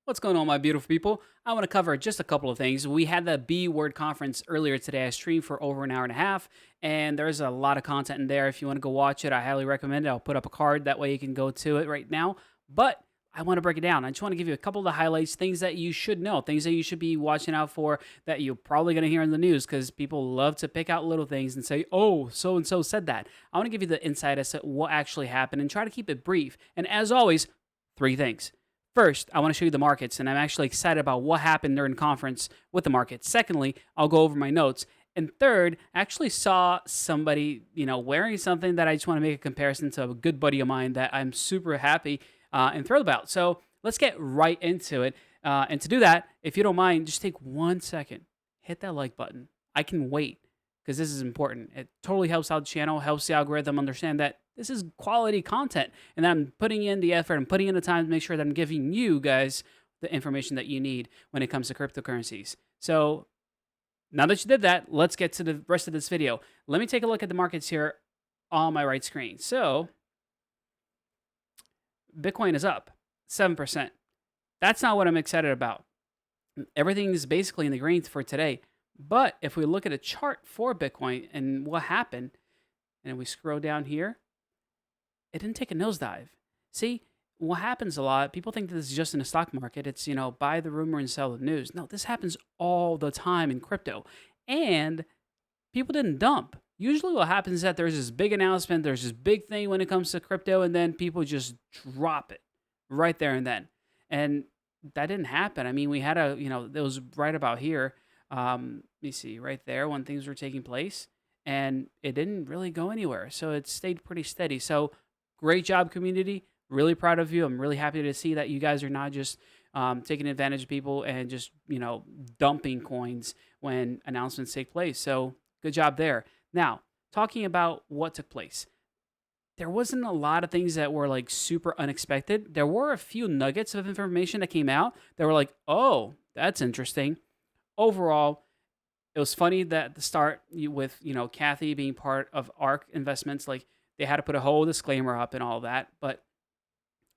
What's going on, my beautiful people? I want to cover just a couple of things. We had the B Word conference earlier today. I streamed for over an hour and a half, and there's a lot of content in there. If you want to go watch it, I highly recommend it. I'll put up a card. That way you can go to it right now. But I want to break it down. I just want to give you a couple of the highlights, things that you should know, things that you should be watching out for that you're probably going to hear in the news because people love to pick out little things and say, oh, so and so said that. I want to give you the insight as to what actually happened and try to keep it brief. And as always, three things. First, I want to show you the markets, and I'm actually excited about what happened during the conference with the markets. Secondly, I'll go over my notes. And third, I actually saw somebody, wearing something that I just want to make a comparison to a good buddy of mine that I'm super happy and thrilled about. So let's get right into it. And to do that, if you don't mind, just take 1 second, hit that like button. I can wait because this is important. It totally helps out the channel, helps the algorithm understand that this is quality content and I'm putting in the effort, I'm putting in the time to make sure that I'm giving you guys the information that you need when it comes to cryptocurrencies. So now that you did that, let's get to the rest of this video. Let me take a look at the markets here on my right screen. So Bitcoin is up 7%. That's not what I'm excited about. Everything is basically in the green for today. But if we look at a chart for Bitcoin and what happened, and we scroll down here, it didn't take a nosedive. See, what happens a lot, people think that this is just in the stock market. It's, buy the rumor and sell the news. No, this happens all the time in crypto. And people didn't dump. Usually what happens is that there's this big announcement, there's this big thing when it comes to crypto, and then people just drop it right there and then. And that didn't happen. I mean, we had it was right about here. Let me see, right there when things were taking place. And it didn't really go anywhere. So it stayed pretty steady. So great job, community. Really proud of you. I'm really happy to see that you guys are not just taking advantage of people and just, dumping coins when announcements take place. So good job there. Now, talking about what took place. There wasn't a lot of things that were like super unexpected. There were a few nuggets of information that came out that were like, oh, that's interesting. Overall, it was funny that at the start with Cathie being part of ARK investments, like they had to put a whole disclaimer up and all that. But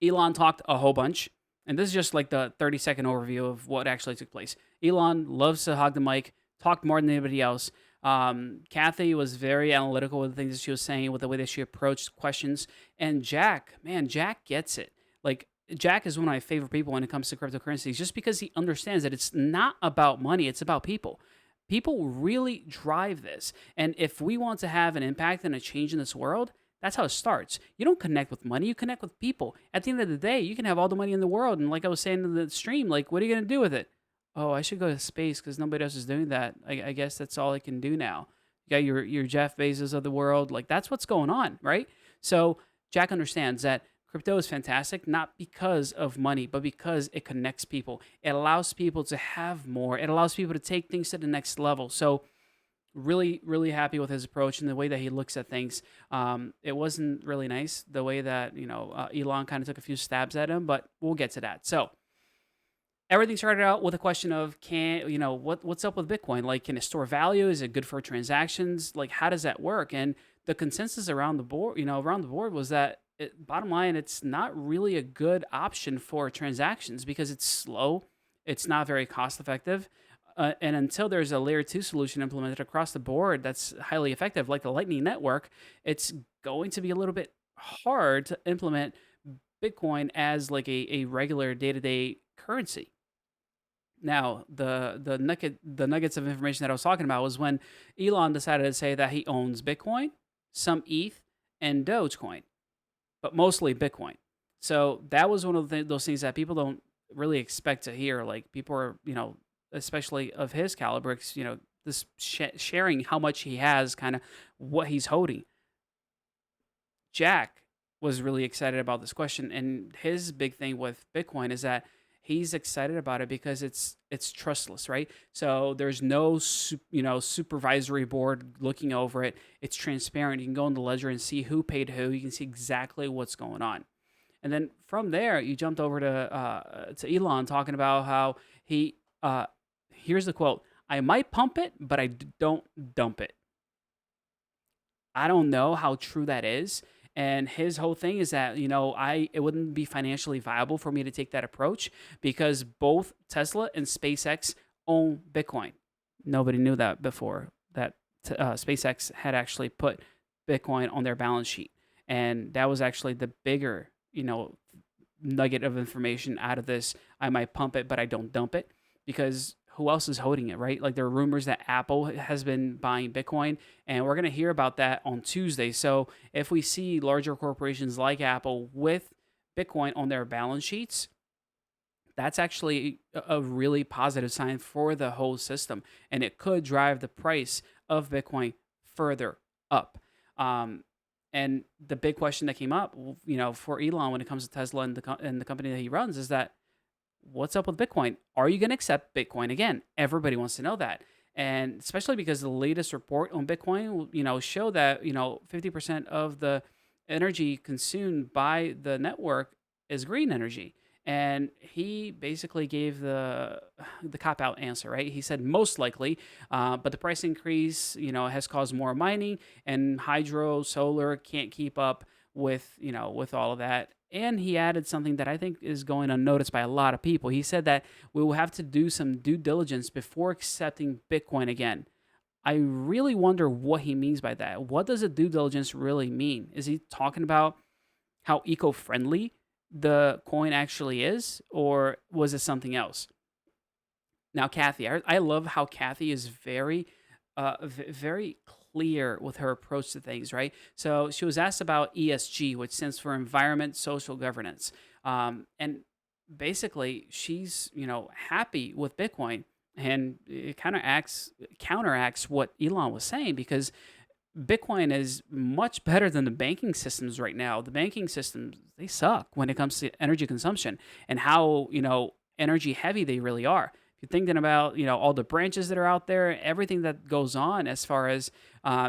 Elon talked a whole bunch, and this is just like the 30-second overview of what actually took place. Elon loves to hog the mic, talked more than anybody else. Cathie was very analytical with the things that she was saying, with the way that she approached questions. And Jack, man, Jack gets it. Like Jack is one of my favorite people when it comes to cryptocurrencies, just because he understands that it's not about money, it's about people. People really drive this. And if we want to have an impact and a change in this world, that's how it starts. You don't connect with money, you connect with people. At the end of the day, you can have all the money in the world. And like I was saying in the stream, like, what are you going to do with it? Oh, I should go to space because nobody else is doing that. I guess that's all I can do now. You got your Jeff Bezos of the world. Like, that's what's going on, right? So Jack understands that crypto is fantastic, not because of money, but because it connects people. It allows people to have more. It allows people to take things to the next level. So really, really happy with his approach and the way that he looks at things. It wasn't really nice the way that, Elon kind of took a few stabs at him, but we'll get to that. So everything started out with a question of what's up with Bitcoin? Like, can it store value? Is it good for transactions? Like, how does that work? And the consensus around the board was that bottom line, it's not really a good option for transactions because it's slow. It's not very cost effective. And until there's a layer 2 solution implemented across the board that's highly effective, like the Lightning Network, it's going to be a little bit hard to implement Bitcoin as like a regular day-to-day currency. Now, the nuggets of information that I was talking about was when Elon decided to say that he owns Bitcoin, some ETH, and Dogecoin, but mostly Bitcoin. So that was one of those things that people don't really expect to hear. Like people are, especially of his caliber, this sharing how much he has, kind of what he's holding. Jack was really excited about this question, and his big thing with Bitcoin is that he's excited about it because it's trustless, right? So there's no supervisory board looking over it. It's transparent. You can go in the ledger and see who paid who. You can see exactly what's going on. And then from there, you jumped over to Elon talking about how he here's the quote: "I might pump it, but I don't dump it." I don't know how true that is. And his whole thing is that, it wouldn't be financially viable for me to take that approach because both Tesla and SpaceX own Bitcoin. Nobody knew that before, that SpaceX had actually put Bitcoin on their balance sheet. And that was actually the bigger, nugget of information out of this. I might pump it, but I don't dump it, because who else is holding it, right? Like, there are rumors that Apple has been buying Bitcoin, and we're going to hear about that on Tuesday. So if we see larger corporations like Apple with Bitcoin on their balance sheets, that's actually a really positive sign for the whole system, and it could drive the price of Bitcoin further up. Um, and the big question that came up, for Elon when it comes to Tesla and the company that he runs, is that, what's up with Bitcoin? Are you going to accept Bitcoin again? Everybody wants to know that. And especially because the latest report on Bitcoin, show that, 50% of the energy consumed by the network is green energy. And he basically gave the cop out answer, right? He said most likely, but the price increase, has caused more mining, and hydro, solar can't keep up with all of that. And he added something that I think is going unnoticed by a lot of people. He said that we will have to do some due diligence before accepting Bitcoin again. I really wonder what he means by that. What does a due diligence really mean? Is he talking about how eco-friendly the coin actually is, or was it something else? Now, Cathie, I love how Cathie is very clear with her approach to things, right? So she was asked about ESG, which stands for Environment, Social Governance. And basically, she's, happy with Bitcoin. And it kind of counteracts what Elon was saying, because Bitcoin is much better than the banking systems right now. The banking systems, they suck when it comes to energy consumption and how, energy heavy they really are. If you're thinking about, all the branches that are out there, everything that goes on as far as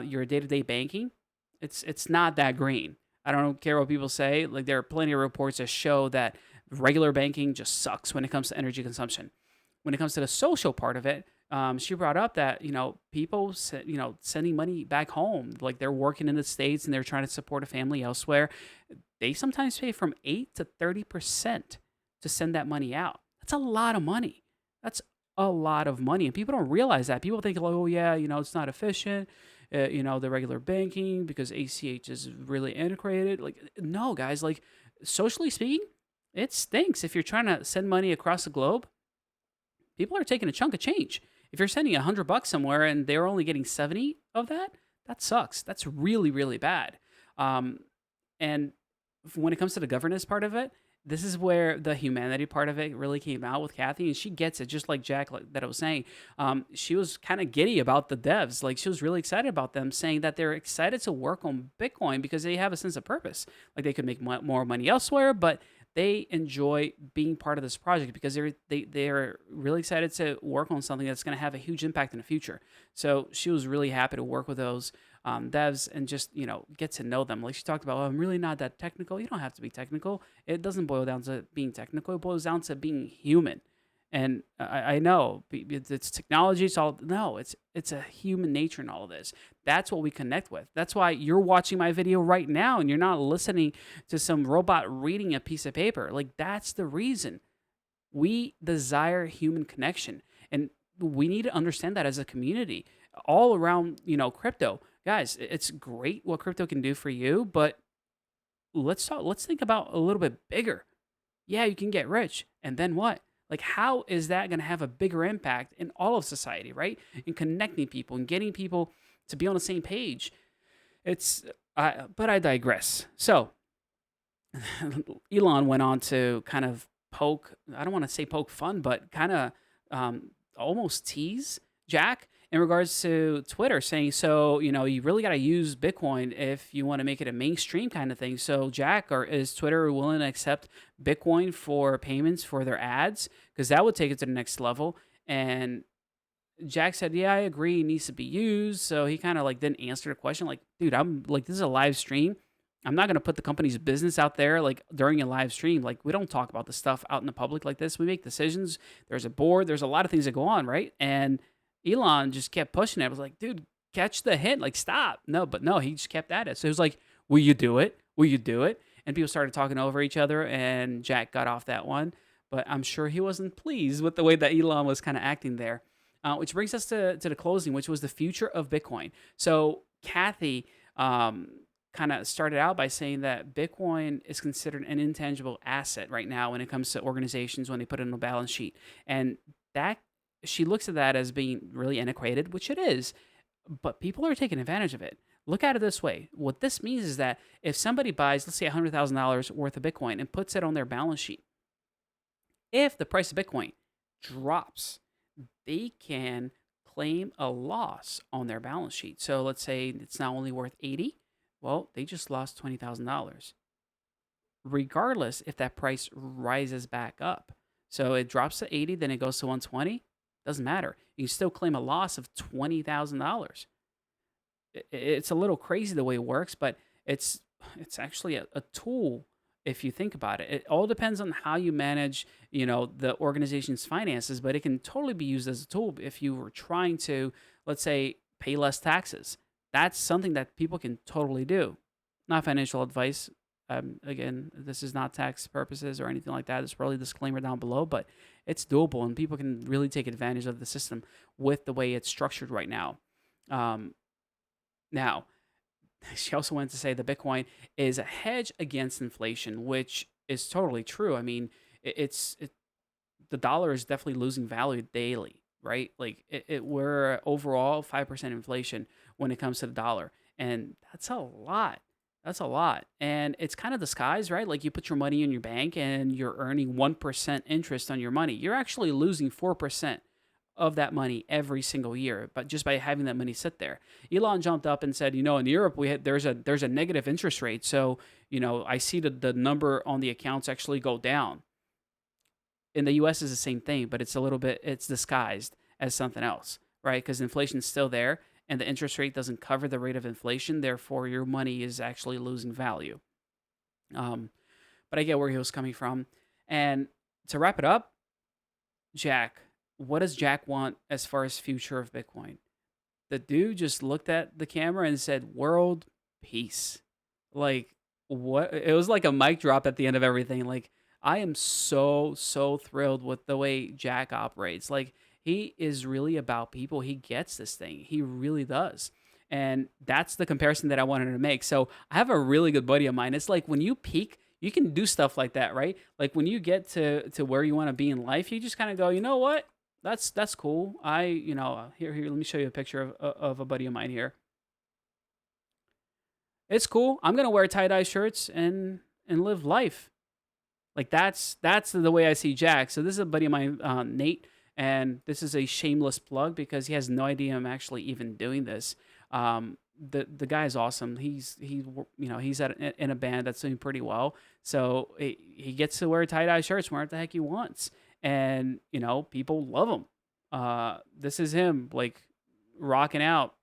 your day-to-day banking, it's not that green. I don't care what people say. Like, there are plenty of reports that show that regular banking just sucks when it comes to energy consumption. When it comes to the social part of it, she brought up that, people, sending money back home, like they're working in the States and they're trying to support a family elsewhere. They sometimes pay from 8 to 30% to send that money out. That's a lot of money. That's a lot of money. And people don't realize that. People think, like, oh, yeah, it's not efficient, the regular banking, because ACH is really integrated. Like, no, guys, like, socially speaking, it stinks. If you're trying to send money across the globe, people are taking a chunk of change. If you're sending $100 somewhere and they're only getting 70 of that, that sucks. That's really, really bad. And when it comes to the governance part of it, this is where the humanity part of it really came out with Cathie, and she gets it, just like Jack, that I was saying. She was kind of giddy about the devs. Like, she was really excited about them, saying that they're excited to work on Bitcoin because they have a sense of purpose. Like, they could make more money elsewhere, but they enjoy being part of this project because they're really excited to work on something that's going to have a huge impact in the future. So she was really happy to work with those devs and just, get to know them. Like, she talked about, oh, I'm really not that technical. You don't have to be technical. It doesn't boil down to being technical. It boils down to being human. And I know it's technology. It's all, no, it's a human nature in all of this. That's what we connect with. That's why you're watching my video right now and you're not listening to some robot reading a piece of paper. Like, that's the reason. We desire human connection, and we need to understand that as a community all around, crypto. Guys, it's great what crypto can do for you, but let's think about a little bit bigger. Yeah, you can get rich, and then what? Like, how is that going to have a bigger impact in all of society, right? In connecting people and getting people to be on the same page. But I digress. So, Elon went on to kind of I don't want to say poke fun, but kind of almost tease Jack in regards to Twitter, saying, so, you really got to use Bitcoin if you want to make it a mainstream kind of thing. So, Jack, or is Twitter willing to accept Bitcoin for payments for their ads? Because that would take it to the next level. And Jack said, yeah, I agree, it needs to be used. So he kind of like didn't answer the question. Like, dude, I'm like, this is a live stream. I'm not going to put the company's business out there like during a live stream. Like, we don't talk about the stuff out in the public like this. We make decisions. There's a board. There's a lot of things that go on, right? And Elon just kept pushing it. I was like, dude, catch the hint. Like, stop. No, he just kept at it. So he was like, will you do it? Will you do it? And people started talking over each other, and Jack got off that one. But I'm sure he wasn't pleased with the way that Elon was kind of acting there. Which brings us to the closing, which was the future of Bitcoin. So Cathie kind of started out by saying that Bitcoin is considered an intangible asset right now when it comes to organizations when they put it on a balance sheet. And that she looks at that as being really antiquated, which it is, but people are taking advantage of it. Look at it this way. What this means is that if somebody buys, let's say $100,000 worth of Bitcoin and puts it on their balance sheet, if the price of Bitcoin drops, they can claim a loss on their balance sheet. So let's say it's now only worth 80. Well, they just lost $20,000. Regardless if that price rises back up. So it drops to 80, then it goes to 120. Doesn't matter. You can still claim a loss of $20,000. It's a little crazy the way it works, but it's actually a tool if you think about it. It all depends on how you manage, the organization's finances, but it can totally be used as a tool if you were trying to, let's say, pay less taxes. That's something that people can totally do. Not financial advice. Again, this is not tax purposes or anything like that. There's probably a disclaimer down below, but it's doable and people can really take advantage of the system with the way it's structured right now. Now, she also went to say that Bitcoin is a hedge against inflation, which is totally true. I mean, the dollar is definitely losing value daily, right? Like we're overall 5% inflation when it comes to the dollar, and that's a lot. That's a lot. And it's kind of disguised, right? Like you put your money in your bank and you're earning 1% interest on your money. You're actually losing 4% of that money every single year, but just by having that money sit there. Elon jumped up and said, in Europe there's a negative interest rate. So, I see the number on the accounts actually go down. In the US is the same thing, but it's disguised as something else, right? Because inflation's still there and the interest rate doesn't cover the rate of inflation. Therefore, your money is actually losing value. But I get where he was coming from. And to wrap it up, Jack, what does Jack want as far as future of Bitcoin? The dude just looked at the camera and said, "World peace." Like what? It was like a mic drop at the end of everything. Like I am so thrilled with the way Jack operates. Like he is really about people. He gets this thing. He really does. And that's the comparison that I wanted to make. So I have a really good buddy of mine. It's like when you peak, you can do stuff like that, right? Like when you get to where you want to be in life, you just kind of go, you know what? That's cool. Here, let me show you a picture of a buddy of mine here. It's cool. I'm gonna wear tie-dye shirts and live life. Like that's the way I see Jack. So this is a buddy of mine, Nate, and this is a shameless plug because he has no idea I'm actually even doing this. The guy is awesome. He's in a band that's doing pretty well. So he gets to wear tie-dye shirts, wear what the heck he wants, and people love him. This is him like rocking out,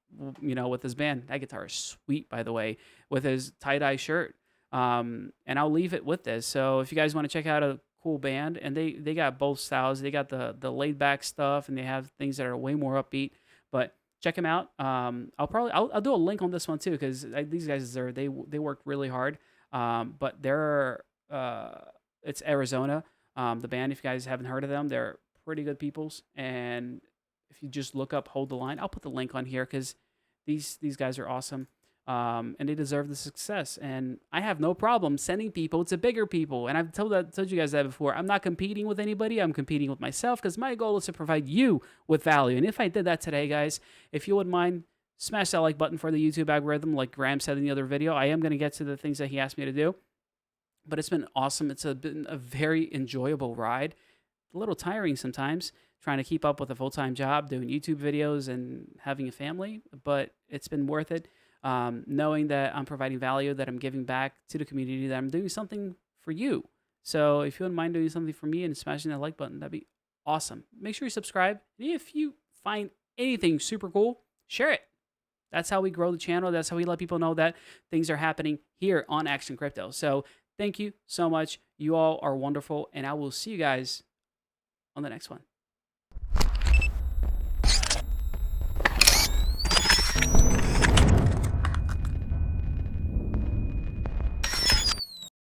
with his band. That guitar is sweet, by the way, with his tie-dye shirt. And I'll leave it with this. So if you guys want to check out a cool band, and they got both styles. They got the laid back stuff, and they have things that are way more upbeat. But check them out. I'll do a link on this one too because these guys they worked really hard. But it's Arizona. The band, if you guys haven't heard of them, they're pretty good peoples. And if you just look up Hold the Line, I'll put the link on here because these guys are awesome. And they deserve the success. And I have no problem sending people to bigger people. And I've told you guys that before. I'm not competing with anybody. I'm competing with myself because my goal is to provide you with value. And if I did that today, guys, if you wouldn't mind, smash that like button for the YouTube algorithm like Graham said in the other video. I am going to get to the things that he asked me to do. But it's been awesome. It's been a very enjoyable ride. A little tiring sometimes, trying to keep up with a full-time job, doing YouTube videos, and having a family. But it's been worth it. Knowing that I'm providing value, that I'm giving back to the community, that I'm doing something for you. So if you wouldn't mind doing something for me and smashing that like button, that'd be awesome. Make sure you subscribe. And if you find anything super cool, share it. That's how we grow the channel. That's how we let people know that things are happening here on Action Crypto. So thank you so much. You all are wonderful. And I will see you guys on the next one.